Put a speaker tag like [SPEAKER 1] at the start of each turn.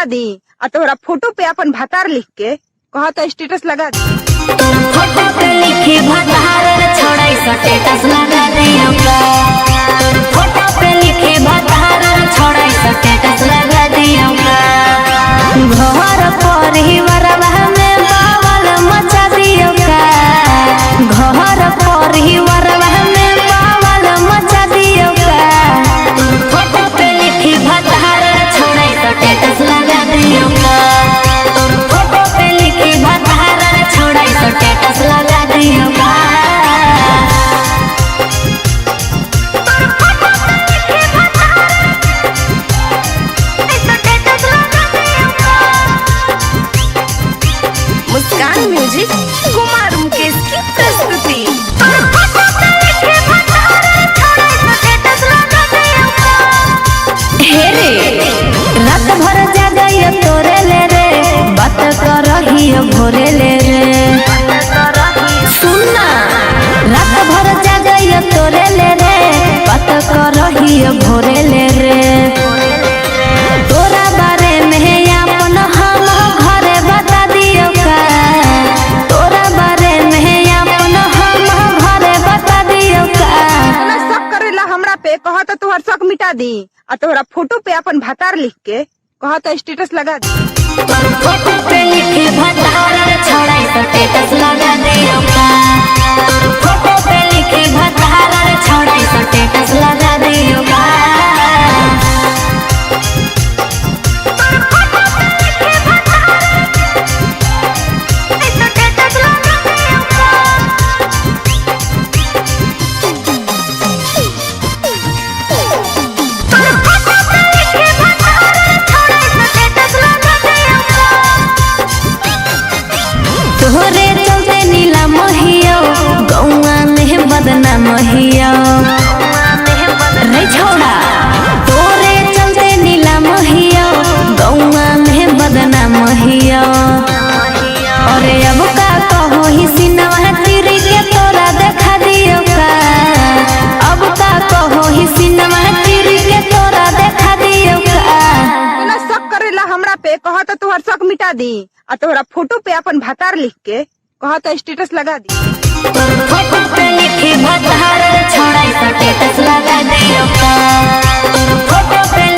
[SPEAKER 1] मिटा दी आ तोहरा फोटो पे अपन भतार लिख के कहा तो स्टेटस लगा दी।
[SPEAKER 2] फोटो पे लिखी भतार छोड़ाई स्टेटस लगा दियो का। फोटो पे लिखी भतार छोड़ाई स्टेटस लगा दियो का। घर परिवारवा में बावल मचा दियो का। घर परिवारवा में बावल मचा दियो का। फोटो पे लिखी भतार छोड़ाई स्टेटस लगा दियो का। फोटो पे लिखी भतार छोड़ाई स्टेटस लगा दियो का।
[SPEAKER 1] मुस्कान म्यूजिक कुमार मुकेश की प्रस्तुति।
[SPEAKER 2] हे रे रात भर जागइयो तोरे ले रे बात करहियो भोरे ले रे। सुनना रात भर जागइयो तोरे ले रे बात करहियो भोरे ले रे। तोरा बारे में अपन हम घरे बता दियो का। तोरा बारे में अपन हम घरे बता दियो का।
[SPEAKER 1] ना शक करेला हमरा पे कहा तो तोहर शक मिटा दी आ तोहरा फोटो पे अपन भतार लिख के कहा तो स्टेटस लगा दी।
[SPEAKER 2] फोटो पे लिखी भतार छोड़ाई स्टेटस लगा दियो का। फोटो पे लिखी भतार छोड़ाई स्टेटस लगा दियो का। तोहरे चलते नीला महियो गौआ में बदनाम हियो रे छोड़ा। तोरे चलते नीला महियो गौआ में बदनाम हियो। अरे अब का कहो ही सिनवा चिरी के तोरा देखा दियो का। अब का कहो ही सिनवा चिरी के तोरा देखा दियो का।
[SPEAKER 1] ना शक करेला हमरा पे कहा तो तोहर शक मिटा दी आ तोहरा फोटो पे अपन भतार लिख के कहा तो स्टेटस लगा दी।
[SPEAKER 2] फोटो पे लिखी भतार छोड़ाई स्टेटस लगा दियो का। फोटो पे